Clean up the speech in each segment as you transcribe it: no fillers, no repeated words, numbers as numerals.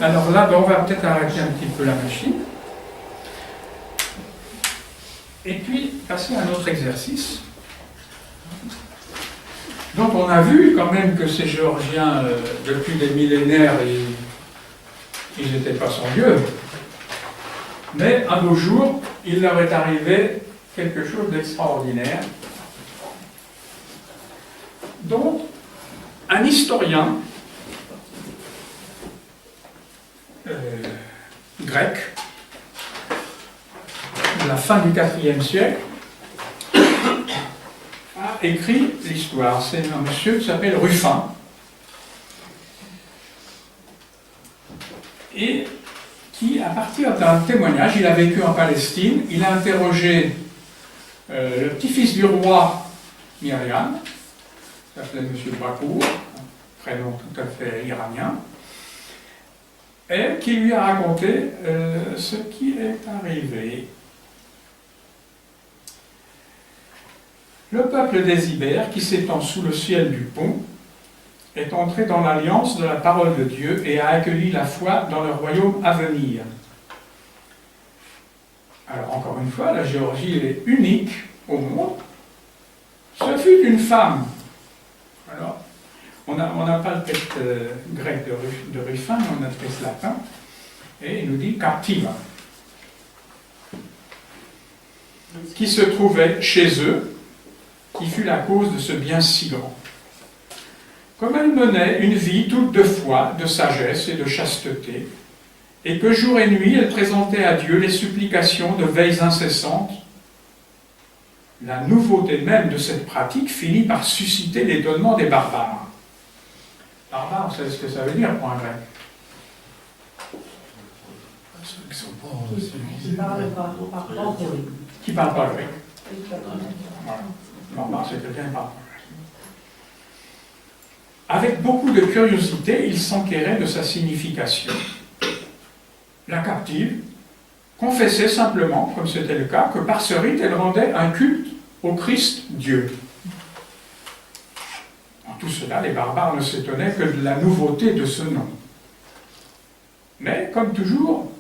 alors là, on va peut-être arrêter un petit peu la machine. Et puis, passer à un autre exercice. Donc, on a vu quand même que ces Géorgiens, depuis des millénaires, ils n'étaient pas sans Dieu. Mais un beau jour, il leur est arrivé quelque chose d'extraordinaire, dont un historien grec de la fin du IVe siècle a écrit l'histoire. C'est un monsieur qui s'appelle Ruffin et qui, à partir d'un témoignage, il a vécu en Palestine, il a interrogé le petit-fils du roi Myriam, qui s'appelait M. Bakour, prénom tout à fait iranien, et qui lui a raconté ce qui est arrivé. Le peuple des Ibères, qui s'étend sous le ciel du pont, est entré dans l'alliance de la parole de Dieu et a accueilli la foi dans le royaume à venir. Alors, encore une fois, la Géorgie est unique au monde. Ce fut une femme. Alors, on n'a pas le texte grec de Ruffin, mais on a le texte latin, et il nous dit captiva, qui se trouvait chez eux, qui fut la cause de ce bien si grand. Comme elle menait une vie toute de foi, de sagesse et de chasteté, et que jour et nuit elle présentait à Dieu les supplications de veilles incessantes, la nouveauté même de cette pratique finit par susciter l'étonnement des barbares. Barbares, vous savez ce que ça veut dire pour un grec? Ceux qui ne sont pas Qui parlent pas grec. Qui ne parlent pas grec. Voilà. Barbare, c'est quelqu'un qui parle pas grec. Avec beaucoup de curiosité, il s'enquérait de sa signification. La captive confessait simplement, comme c'était le cas, que par ce rite, elle rendait un culte au Christ Dieu. En tout cela, les barbares ne s'étonnaient que de la nouveauté de ce nom. Mais, comme toujours,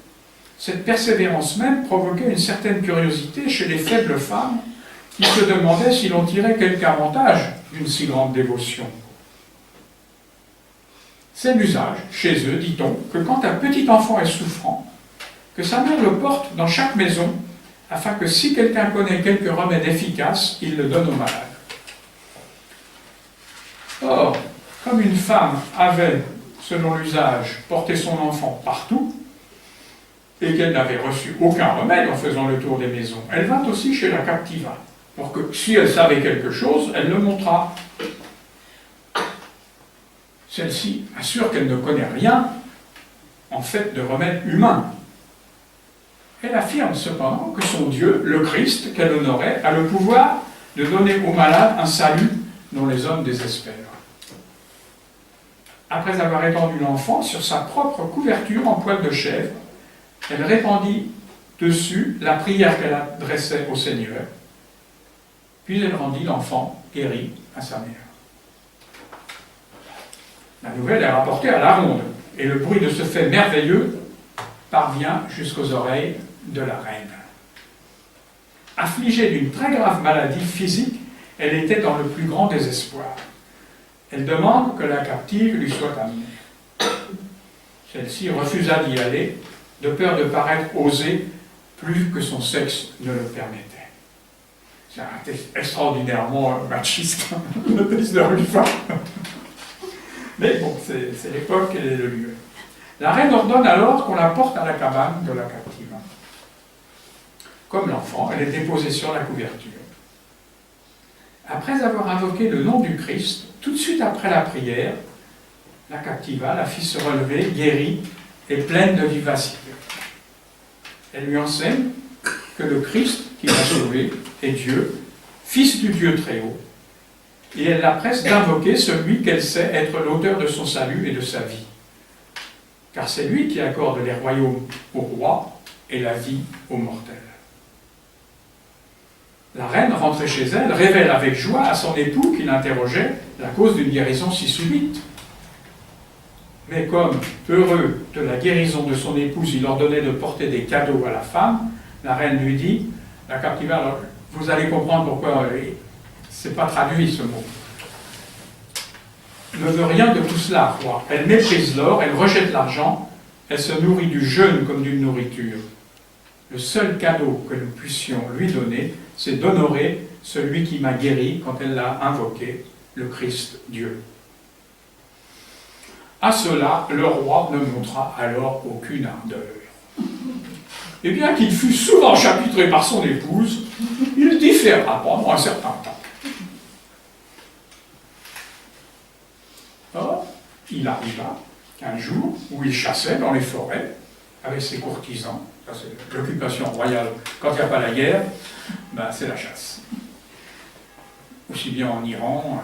cette persévérance même provoquait une certaine curiosité chez les faibles femmes qui se demandaient si l'on tirait quelque avantage d'une si grande dévotion. C'est l'usage, chez eux, dit-on, que quand un petit enfant est souffrant, que sa mère le porte dans chaque maison, afin que si quelqu'un connaît quelque remède efficace, il le donne au malade. Or, comme une femme avait, selon l'usage, porté son enfant partout, et qu'elle n'avait reçu aucun remède en faisant le tour des maisons, elle vint aussi chez la captiva, pour que, si elle savait quelque chose, elle le montrât. Celle-ci assure qu'elle ne connaît rien en fait de remède humain. Elle affirme cependant que son Dieu, le Christ, qu'elle honorait, a le pouvoir de donner aux malades un salut dont les hommes désespèrent. Après avoir étendu l'enfant sur sa propre couverture en poil de chèvre, elle répandit dessus la prière qu'elle adressait au Seigneur, puis elle rendit l'enfant guéri à sa mère. La nouvelle est rapportée à la ronde, et le bruit de ce fait merveilleux parvient jusqu'aux oreilles de la reine. Affligée d'une très grave maladie physique, elle était dans le plus grand désespoir. Elle demande que la captive lui soit amenée. Celle-ci refusa d'y aller, de peur de paraître osée plus que son sexe ne le permettait. C'est un texte extraordinairement machiste, le texte de Ruffin. Mais bon, c'est l'époque et le lieu. La reine ordonne alors qu'on la porte à la cabane de la captive. Comme l'enfant, elle est déposée sur la couverture. Après avoir invoqué le nom du Christ, tout de suite après la prière, la captiva la fit se relever, guérie et pleine de vivacité. Elle lui enseigne que le Christ qui l'a sauvée est Dieu, Fils du Dieu très haut, et elle la presse d'invoquer celui qu'elle sait être l'auteur de son salut et de sa vie. Car c'est lui qui accorde les royaumes aux rois et la vie aux mortels. La reine, rentrée chez elle, révèle avec joie à son époux qui l'interrogeait la cause d'une guérison si subite. Mais comme, heureux de la guérison de son épouse, il ordonnait de porter des cadeaux à la femme, la reine lui dit, la captiva, alors vous allez comprendre pourquoi c'est pas traduit ce mot. Ne veut rien de tout cela, roi. Elle méprise l'or, elle rejette l'argent, elle se nourrit du jeûne comme d'une nourriture. Le seul cadeau que nous puissions lui donner, c'est d'honorer celui qui m'a guéri quand elle l'a invoqué, le Christ Dieu. À cela, le roi ne montra alors aucune ardeur. Et bien qu'il fût souvent chapitré par son épouse, il différa pendant un certain temps. Or, il arriva un jour où il chassait dans les forêts avec ses courtisans. Ça, c'est l'occupation royale. Quand il n'y a pas la guerre, ben, c'est la chasse. Aussi bien en Iran.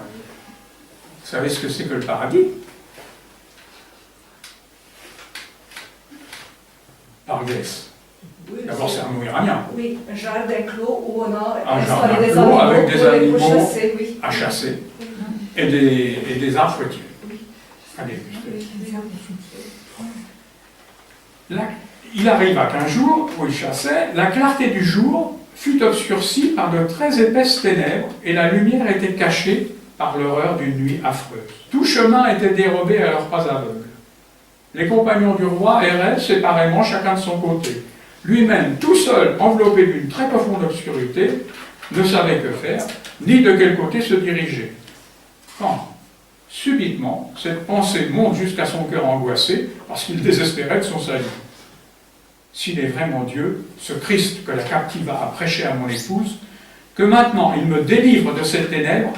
Vous savez ce que c'est que le paradis? Parglès. Oui, D'abord, c'est un mot iranien. Oui, un jardin clos où on a Un jardin clos avec des animaux chasser, oui. à chasser et des arbres fruitiers. Oui. Allez, là, il arriva qu'un jour où il chassait, la clarté du jour fut obscurcie par de très épaisses ténèbres et la lumière était cachée par l'horreur d'une nuit affreuse. Tout chemin était dérobé à leurs pas aveugles. Les compagnons du roi erraient séparément, chacun de son côté. Lui-même, tout seul, enveloppé d'une très profonde obscurité, ne savait que faire, ni de quel côté se diriger. Quand, subitement, cette pensée monte jusqu'à son cœur angoissé, parce qu'il désespérait de son salut. S'il est vraiment Dieu, ce Christ que la captiva a prêché à mon épouse, que maintenant il me délivre de cette ténèbre,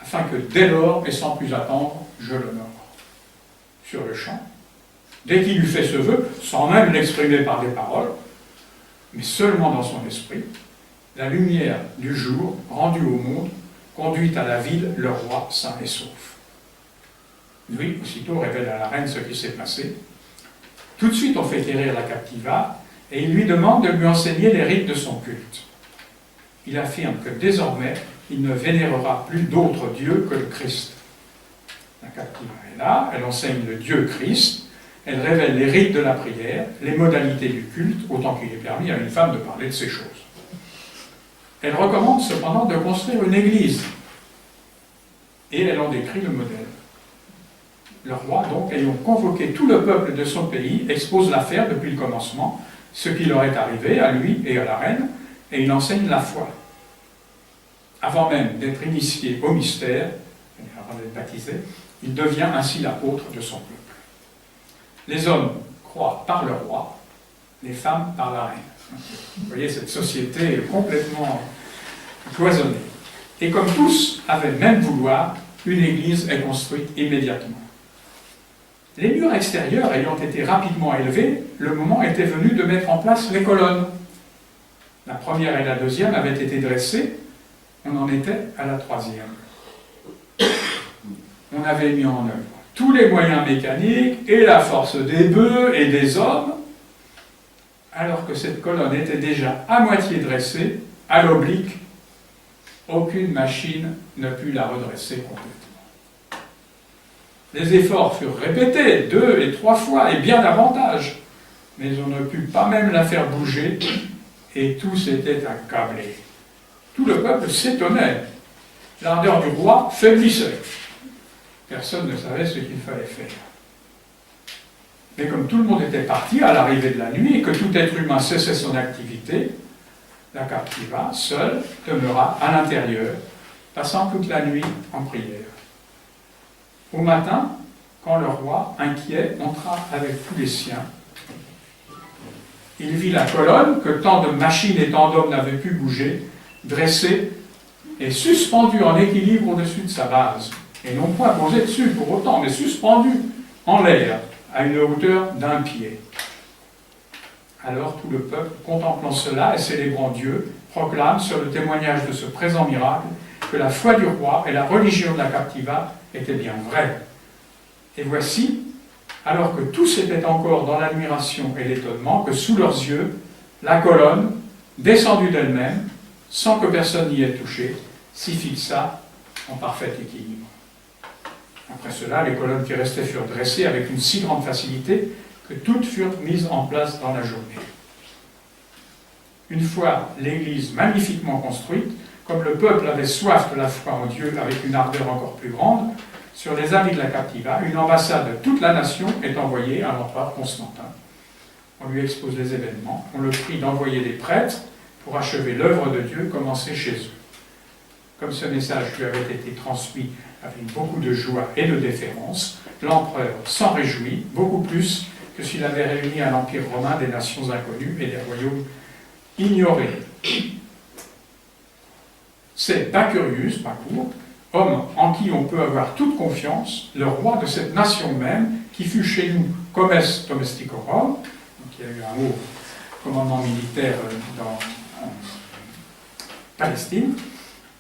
afin que dès lors, et sans plus attendre, je l'honore. Sur le champ, dès qu'il eut fait ce vœu, sans même l'exprimer par des paroles, mais seulement dans son esprit, la lumière du jour, rendue au monde, conduit à la ville le roi sain et sauf. Lui, aussitôt, révèle à la reine ce qui s'est passé. Tout de suite, on fait guérir la captiva, et il lui demande de lui enseigner les rites de son culte. Il affirme que désormais, il ne vénérera plus d'autre Dieu que le Christ. La captiva est là, elle enseigne le Dieu Christ, elle révèle les rites de la prière, les modalités du culte, autant qu'il est permis à une femme de parler de ces choses. Elle recommande cependant de construire une église, et elle en décrit le modèle. Le roi, donc, ayant convoqué tout le peuple de son pays, expose l'affaire depuis le commencement, ce qui leur est arrivé à lui et à la reine, et il enseigne la foi. Avant même d'être initié au mystère, avant d'être baptisé, il devient ainsi l'apôtre de son peuple. Les hommes croient par le roi, les femmes par la reine. Vous voyez, cette société est complètement cloisonnée. Et comme tous avaient le même vouloir, une église est construite immédiatement. Les murs extérieurs ayant été rapidement élevés, le moment était venu de mettre en place les colonnes. La première et la deuxième avaient été dressées, on en était à la troisième. On avait mis en œuvre tous les moyens mécaniques et la force des bœufs et des hommes, alors que cette colonne était déjà à moitié dressée, à l'oblique, aucune machine ne put la redresser complètement. Les efforts furent répétés 2 et 3 fois, et bien davantage, mais on ne put pas même la faire bouger, et tous étaient accablés. Tout le peuple s'étonnait. L'ardeur du roi faiblissait. Personne ne savait ce qu'il fallait faire. Mais comme tout le monde était parti à l'arrivée de la nuit et que tout être humain cessait son activité, la captiva, seule, demeura à l'intérieur, passant toute la nuit en prière. Au matin, quand le roi, inquiet, entra avec tous les siens, il vit la colonne que tant de machines et tant d'hommes n'avaient pu bouger, dressée et suspendue en équilibre au-dessus de sa base. Et non point posée dessus pour autant, mais suspendue en l'air, à une hauteur d'1 pied. Alors tout le peuple, contemplant cela et célébrant Dieu, proclame sur le témoignage de ce présent miracle que la foi du roi et la religion de la captiva étaient bien vraies. Et voici, alors que tous étaient encore dans l'admiration et l'étonnement, que sous leurs yeux, la colonne, descendue d'elle-même, sans que personne n'y ait touché, s'y fixa en parfait équilibre. Après cela, les colonnes qui restaient furent dressées avec une si grande facilité que toutes furent mises en place dans la journée. Une fois l'église magnifiquement construite, comme le peuple avait soif de la foi en Dieu avec une ardeur encore plus grande, sur les avis de la Captiva, une ambassade de toute la nation est envoyée à l'empereur Constantin. On lui expose les événements, on le prie d'envoyer des prêtres pour achever l'œuvre de Dieu commencée chez eux. Comme ce message lui avait été transmis avec beaucoup de joie et de déférence, l'empereur s'en réjouit beaucoup plus que s'il avait réuni à l'Empire romain des nations inconnues et des royaumes ignorés. C'est Bacurius, Bacour, homme en qui on peut avoir toute confiance, le roi de cette nation même, qui fut chez nous comes domesticorum, donc il y a eu un haut commandement militaire dans Palestine,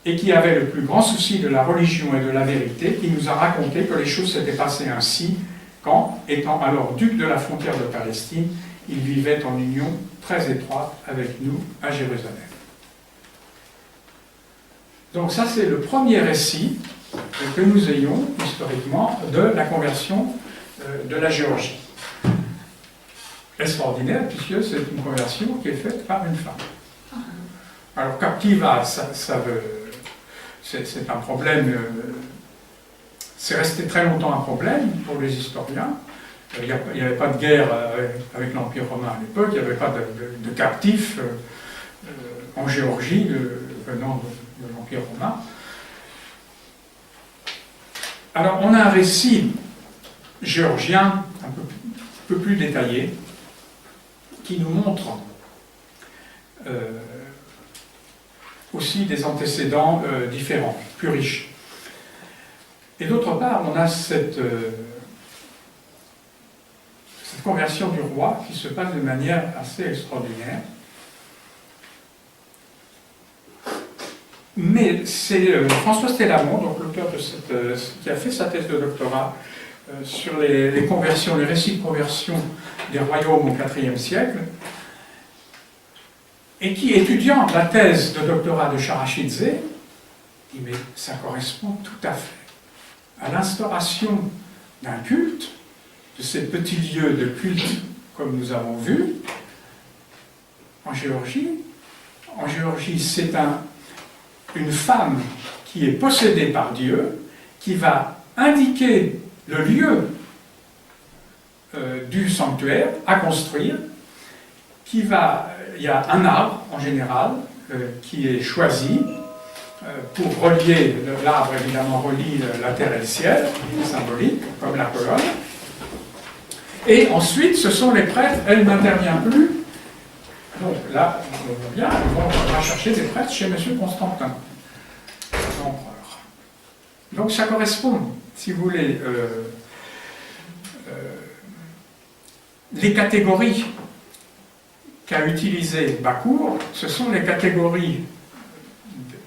et qui avait le plus grand souci de la religion et de la vérité, qui nous a raconté que les choses s'étaient passées ainsi quand, étant alors duc de la frontière de Palestine, il vivait en union très étroite avec nous à Jérusalem. Donc ça, c'est le premier récit que nous ayons, historiquement, de la conversion de la Géorgie. Extraordinaire, puisque c'est une conversion qui est faite par une femme. Alors, Captiva, c'est un problème, c'est resté très longtemps un problème pour les historiens. Il n'y avait pas de guerre avec l'Empire romain à l'époque, il n'y avait pas de captifs en Géorgie venant de l'Empire romain. Alors, on a un récit géorgien un peu plus détaillé qui nous montre aussi des antécédents différents, plus riches. Et d'autre part, on a cette conversion du roi qui se passe de manière assez extraordinaire. Mais c'est François Stellamont, donc l'auteur de qui a fait sa thèse de doctorat sur les conversions, les récits de conversion des royaumes au IVe siècle, et qui, étudiant la thèse de doctorat de Charachidze, dit mais ça correspond tout à fait à l'instauration d'un culte, de ces petits lieux de culte comme nous avons vu en Géorgie. En Géorgie, c'est une femme qui est possédée par Dieu, qui va indiquer le lieu du sanctuaire à construire, il y a un arbre en général qui est choisi pour relier, l'arbre évidemment relie la terre et le ciel, symbolique, comme la colonne. Et ensuite, ce sont les prêtres, elle n'intervient plus. Donc là, on voit bien, on va chercher des prêtres chez M. Constantin, l'empereur. Donc ça correspond, si vous voulez, les catégories qu'a utilisées Bacour, ce sont les catégories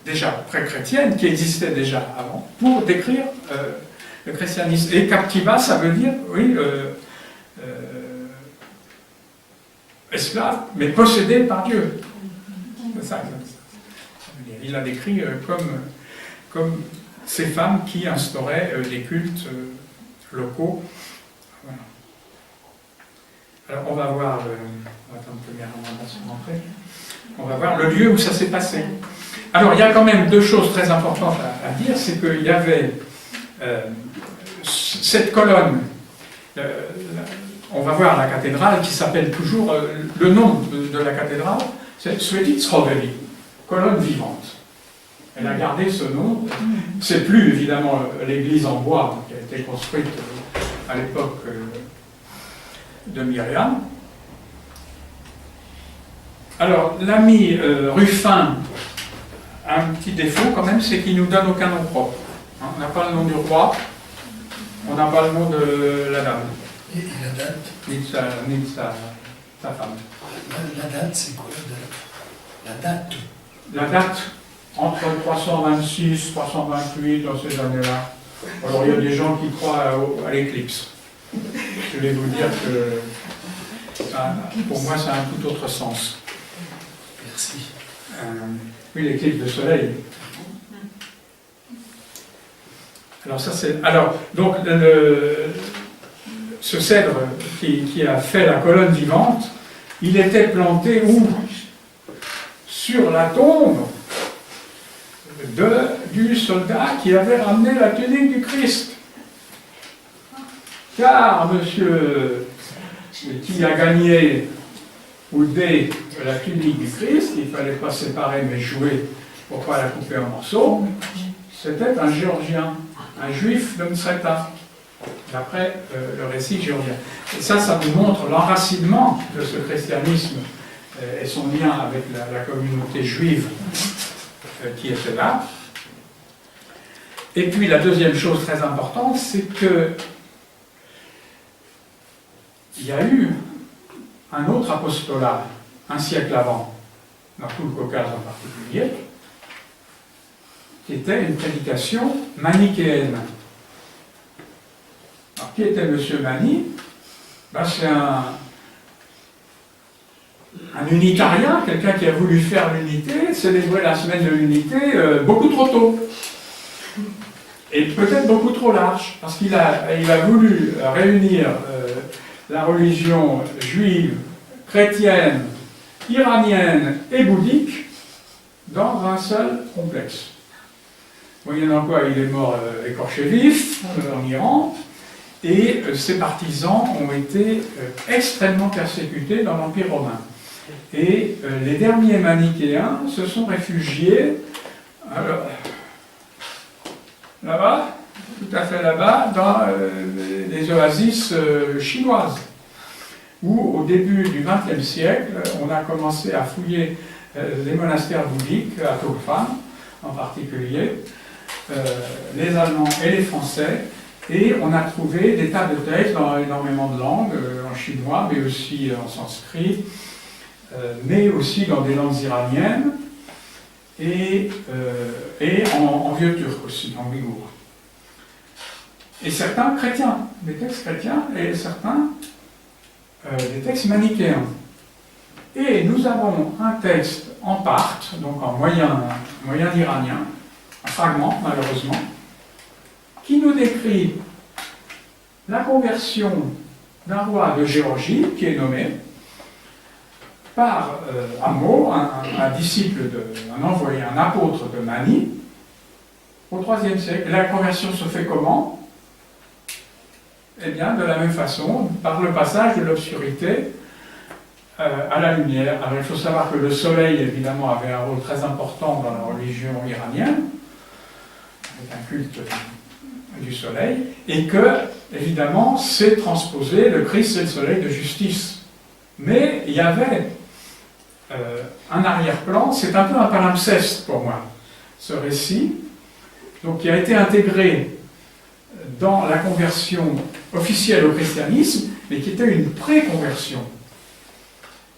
déjà pré-chrétiennes qui existaient déjà avant pour décrire le christianisme. Et captiva, ça veut dire, oui, esclave, mais possédé par Dieu. C'est ça veut dire. Il a décrit comme ces femmes qui instauraient des cultes locaux. Voilà. Alors on va voir, on va attendre une première recommandation après. On va voir le lieu où ça s'est passé. Alors il y a quand même deux choses très importantes à dire, c'est qu'il y avait cette colonne, on va voir la cathédrale qui s'appelle toujours, le nom de la cathédrale, c'est Svetitshoveli, colonne vivante. Elle a gardé ce nom. C'est plus évidemment l'église en bois qui a été construite à l'époque de Myriam. Alors, l'ami Ruffin a un petit défaut quand même, c'est qu'il ne nous donne aucun nom propre. Hein, on n'a pas le nom du roi, on n'a pas le nom de la dame. Et la date? Ni de sa femme. La date, c'est quoi la date? La date, entre 326 328, dans ces années-là. Alors, il y a des gens qui croient à l'éclipse. Je vais vous dire que pour moi, ça a un tout autre sens. Merci. Oui, l'éclipse de soleil. Alors, ça, c'est. Alors, donc, ce cèdre qui a fait la colonne vivante, il était planté où? Sur la tombe du soldat qui avait ramené la tunique du Christ. Car monsieur qui a gagné au dé la tunique du Christ, il ne fallait pas séparer mais jouer pour ne pas la couper en morceaux, c'était un Géorgien, un juif de Mtsreta, d'après le récit géorgien. Et ça nous montre l'enracinement de ce christianisme et son lien avec la communauté juive qui était là. Et puis la deuxième chose très importante, c'est que il y a eu un autre apostolat, un siècle avant, dans tout le Caucase en particulier, qui était une prédication manichéenne. Alors, qui était M. Mani? Ben, c'est un unitarien, quelqu'un qui a voulu faire l'unité, célébrer la semaine de l'unité beaucoup trop tôt. Et peut-être beaucoup trop large, parce qu'il a voulu réunir la religion juive, chrétienne, iranienne et bouddhique dans un seul complexe. Moyennant quoi il est mort écorché vif en Iran, et ses partisans ont été extrêmement persécutés dans l'Empire romain. Et les derniers manichéens se sont réfugiés là-bas, tout à fait là-bas, dans les oasis chinoises, où au début du XXe siècle, on a commencé à fouiller les monastères bouddhiques, à Tokfan en particulier, les Allemands et les Français, et on a trouvé des tas de textes dans énormément de langues, en chinois, mais aussi en sanskrit, mais aussi dans des langues iraniennes, et en vieux turc aussi, en ouïghour. Et certains chrétiens, des textes chrétiens, et certains des textes manichéens. Et nous avons un texte en parthe, donc en moyen iranien, un fragment malheureusement, qui nous décrit la conversion d'un roi de Géorgie, qui est nommé par Amo, un disciple, un envoyé, un apôtre de Mani, au IIIe siècle. Et la conversion se fait comment? Eh bien, de la même façon, par le passage de l'obscurité à la lumière. Alors, il faut savoir que le soleil, évidemment, avait un rôle très important dans la religion iranienne, avec un culte du soleil, et que, évidemment, c'est transposé, le Christ, c'est le soleil de justice. Mais il y avait un arrière-plan, c'est un peu un palimpseste pour moi, ce récit, donc qui a été intégré dans la conversion officielle au christianisme, mais qui était une pré-conversion.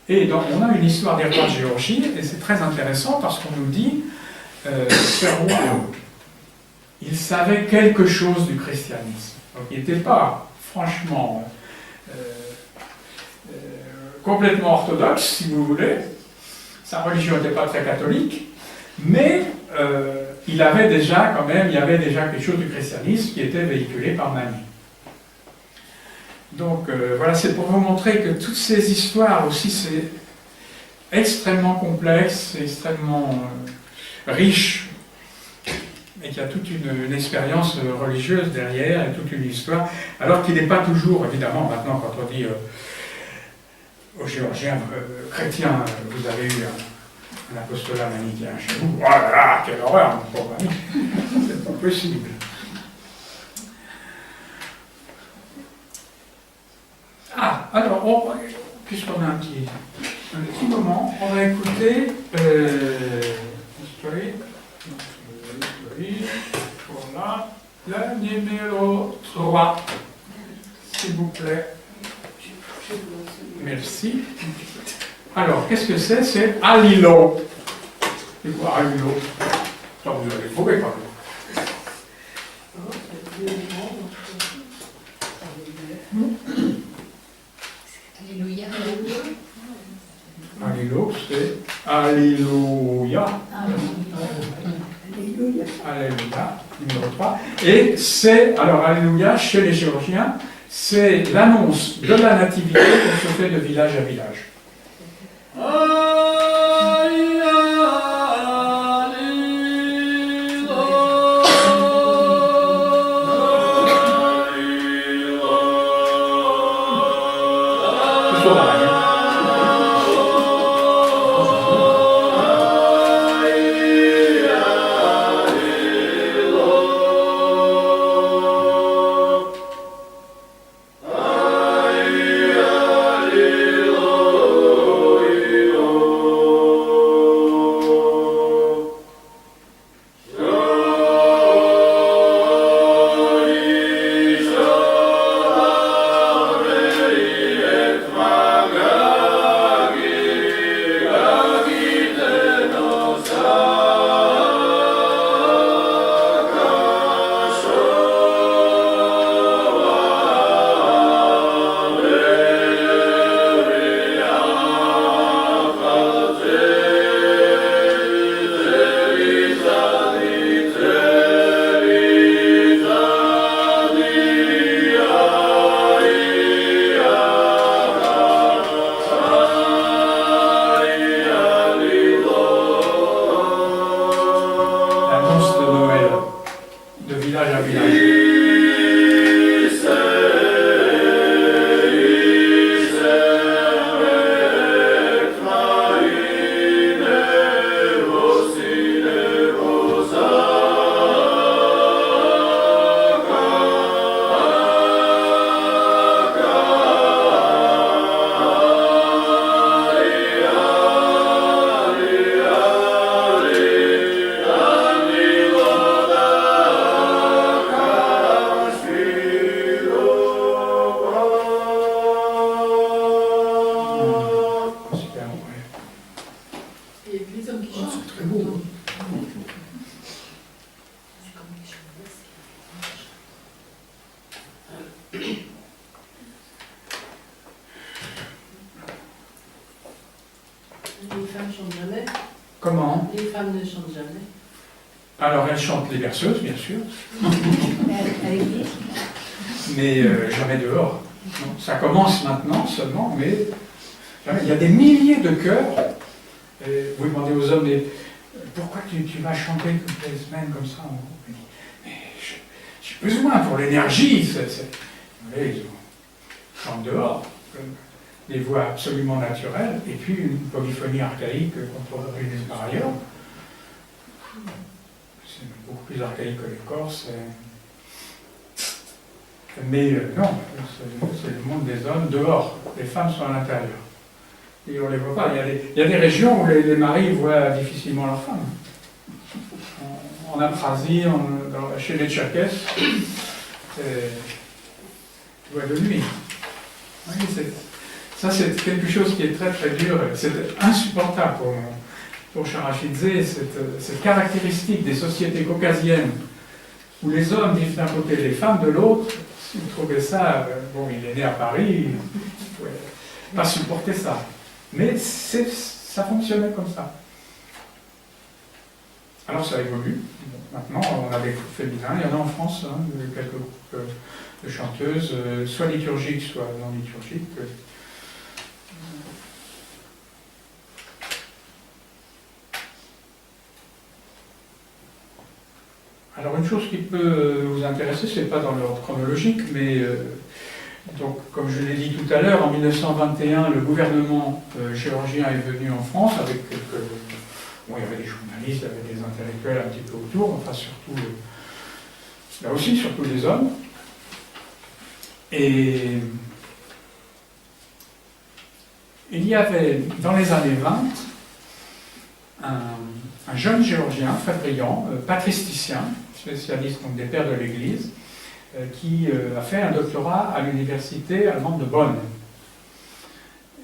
Et donc, on a une histoire des rois de Géorgie, et c'est très intéressant parce qu'on nous dit ce roi, il savait quelque chose du christianisme. Donc, il n'était pas, franchement, complètement orthodoxe, si vous voulez. Sa religion n'était pas très catholique, mais il y avait déjà quelque chose du christianisme qui était véhiculé par Mani. Donc voilà, c'est pour vous montrer que toutes ces histoires aussi, c'est extrêmement complexe, c'est extrêmement riche, et qu'il y a toute une expérience religieuse derrière, et toute une histoire, alors qu'il n'est pas toujours, évidemment, maintenant, quand on dit aux Géorgiens chrétiens, vous avez eu un apostolat manichéen chez vous, oh là là, quelle horreur, mon pauvre ami, c'est pas possible. Ah, alors, puisqu'on a un petit moment, on va écouter voilà, le numéro 3, s'il vous plaît. Merci. Alors, qu'est-ce que c'est? C'est Alilo. C'est quoi Alilo? Ça, vous allez trouver par là. Alléluia. Alilo, c'est Alléluia. Alléluia. Alléluia. numéro 3. Et c'est, alors Alléluia, chez les Géorgiens, c'est l'annonce de la nativité qu'on se fait de village à village. Comment? Les femmes ne chantent jamais. Alors elles chantent les berceuses, bien sûr. Mais jamais dehors. Non, ça commence maintenant seulement, mais jamais. Il y a des milliers de chœurs. Et vous demandez aux hommes, mais pourquoi tu vas chanter toutes les semaines comme ça? Mais j'ai besoin pour l'énergie. Ils chantent dehors. Des voix absolument naturelles, et puis une polyphonie archaïque qu'on peut réaliser par ailleurs. C'est beaucoup plus archaïque que les Corses. Mais non, c'est le monde des hommes dehors. Les femmes sont à l'intérieur. Et on ne les voit pas. Il y a des régions où les maris voient difficilement leurs femmes. En Abkhazie, chez les Tcherkesses, ils voient de nuit. Oui, ça, c'est quelque chose qui est très très dur. C'est insupportable pour Charachidze, cette caractéristique des sociétés caucasiennes où les hommes vivent d'un côté et les femmes de l'autre. S'il trouvait ça, bon, il est né à Paris, il ne pouvait pas supporter ça. Mais ça fonctionnait comme ça. Alors ça évolue. Maintenant, on a des groupes féminins. Il y en a en France, hein, quelques groupes de chanteuses, soit liturgiques, soit non liturgiques. Alors une chose qui peut vous intéresser, c'est pas dans l'ordre chronologique, mais donc comme je l'ai dit tout à l'heure, en 1921, le gouvernement géorgien est venu en France avec quelques... Bon, il y avait des journalistes, il y avait des intellectuels un petit peu autour, enfin surtout, là aussi, surtout des hommes. Et il y avait, dans les années 20, un jeune géorgien, très brillant, patristicien, spécialiste donc, des pères de l'Église, qui a fait un doctorat à l'université allemande de Bonn.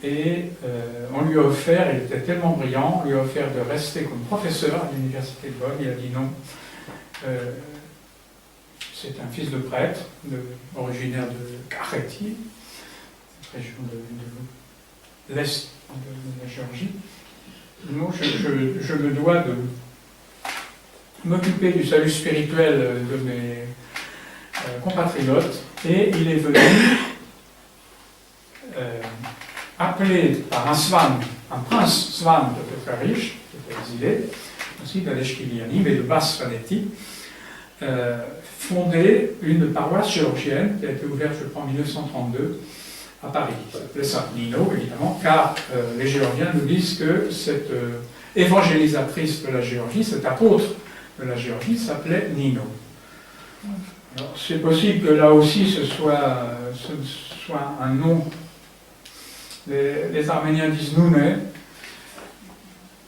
Et on lui a offert, il était tellement brillant, on lui a offert de rester comme professeur à l'université de Bonn. Il a dit non. C'est un fils de prêtre, originaire de Kakheti, cette région de l'est de la Géorgie. Non, je me dois m'occuper du salut spirituel de mes compatriotes, et il est venu appelé par un Svan, un prince Svan de très riche, qui était exilé, aussi d'Aleshkiliani, mais de basse Svanetti, fondé une paroisse géorgienne qui a été ouverte, je crois, en 1932 à Paris. Ça s'appelait Saint-Nino, évidemment, car les Géorgiens nous disent que cette évangélisatrice de la Géorgie, cet apôtre de la Géorgie, s'appelait Nino. Alors, c'est possible que là aussi ce soit un nom. Les Arméniens disent Nouné.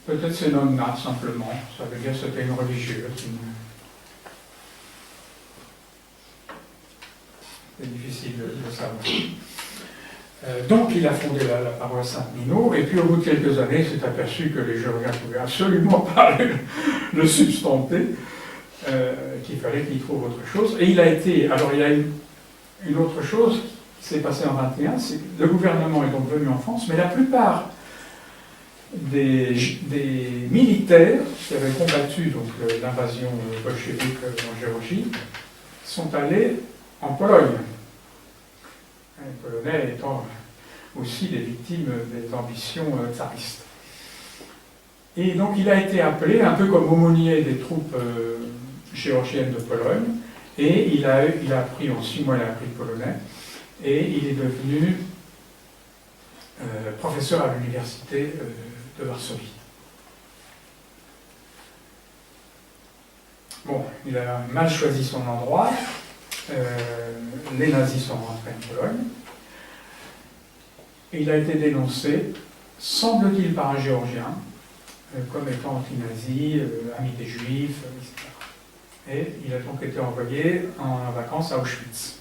Peut-être c'est Nonna simplement. Ça veut dire que c'était une religieuse. C'est difficile de savoir. Donc il a fondé la paroisse Saint-Nino, et puis au bout de quelques années, il s'est aperçu que les Géorgiens ne pouvaient absolument pas le substanter, qu'il fallait qu'il trouve autre chose. Et il a été. Alors il y a une autre chose qui s'est passée en 21, c'est que le gouvernement est donc venu en France, mais la plupart des militaires qui avaient combattu l'invasion bolchevique en Géorgie sont allés en Pologne. Les Polonais étant aussi des victimes des ambitions tsaristes. Et donc il a été appelé, un peu comme aumônier des troupes géorgiennes de Pologne, et il a appris, en 6 mois il a appris le polonais, et il est devenu professeur à l'université de Varsovie. Bon, il a mal choisi son endroit. Les nazis sont rentrés en Pologne. Et il a été dénoncé, semble-t-il, par un Géorgien, comme étant anti-nazi, ami des Juifs, etc. Et il a donc été envoyé en vacances à Auschwitz.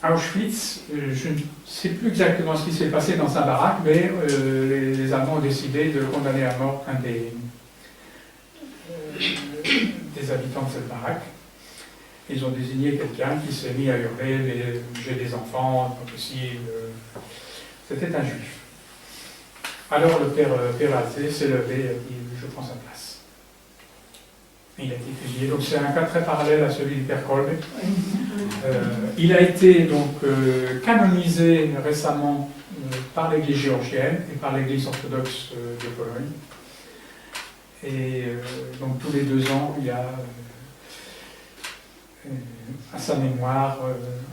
À Auschwitz, je ne sais plus exactement ce qui s'est passé dans sa baraque, mais les Allemands ont décidé de condamner à mort un des habitants de cette baraque. Ils ont désigné quelqu'un qui s'est mis à hurler « j'ai des enfants, pas possible ». C'était un juif. Alors le père Perazé s'est levé et a dit « je prends sa place ». Il a été fusillé. Donc c'est un cas très parallèle à celui du père Kolbe. Il a été donc canonisé récemment par l'Église géorgienne et par l'Église orthodoxe de Pologne. Et donc tous les 2 ans, il y a à sa mémoire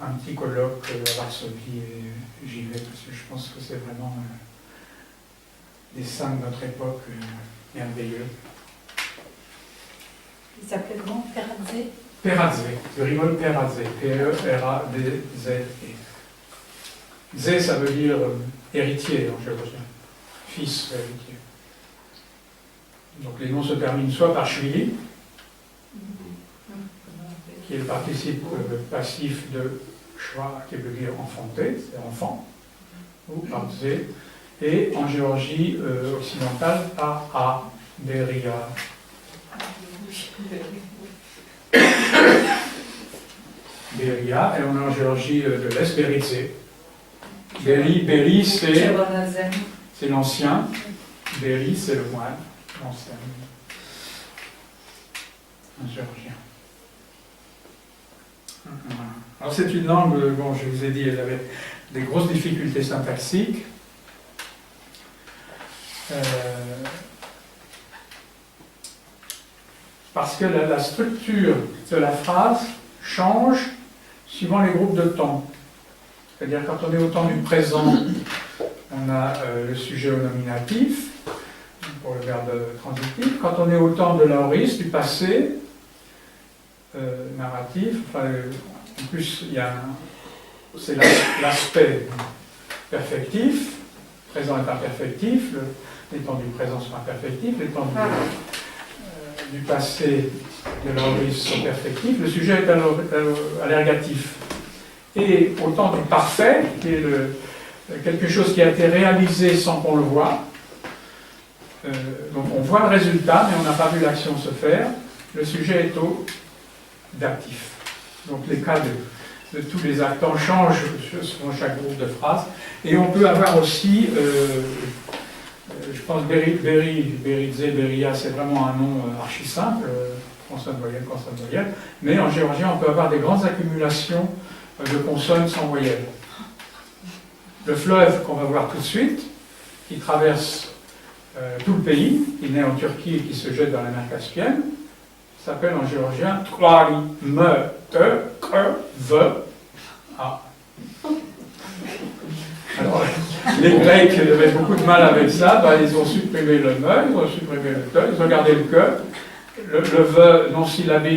un petit colloque à Varsovie, et j'y vais parce que je pense que c'est vraiment des saints de notre époque merveilleux. Il s'appelait comment? Peradze? Peradze, Grigol Peradze, P-E-R-A-D-Z-E. Zé, ça veut dire héritier en géorgien, fils héritier. Donc les noms se terminent soit par Shvili, qui est le participe passif de Shva, qui veut dire enfanter, c'est enfant, ou par Zé, et en Géorgie occidentale par A, Beria. Beria, et on est en Géorgie de l'Est, Beridze. Beri, c'est l'ancien, Beri, c'est le moine, l'ancien, un géorgien. Alors c'est une langue, bon, je vous ai dit, elle avait des grosses difficultés syntaxiques. Parce que la structure de la phrase change suivant les groupes de temps. C'est-à-dire quand on est au temps du présent, on a le sujet au nominatif, pour le verbe transitif. Quand on est au temps de l'aoriste, du passé, narratif, enfin, en plus c'est l'aspect perfectif, présent est imperfectif, les temps du présent sont imperfectifs, les temps du passé de l'aoriste sont perfectifs, le sujet est à l'ergatif. Et au temps du parfait, qui est quelque chose qui a été réalisé sans qu'on le voie, donc on voit le résultat, mais on n'a pas vu l'action se faire, le sujet est au datif. Donc les cas de tous les actants changent selon chaque groupe de phrases. Et on peut avoir aussi Je pense Beridze, Beria, c'est vraiment un nom archi simple, consonne voyelle, mais en géorgien, on peut avoir des grandes accumulations de consonnes sans voyelle. Le fleuve qu'on va voir tout de suite, qui traverse tout le pays, qui naît en Turquie et qui se jette dans la mer Caspienne, s'appelle en géorgien Trari, Me, Te, Kre, Ve, A. Alors, les Grecs avaient beaucoup de mal avec ça, ben, ils ont supprimé le me, ils ont supprimé le te, ils ont gardé le que, le ve non syllabé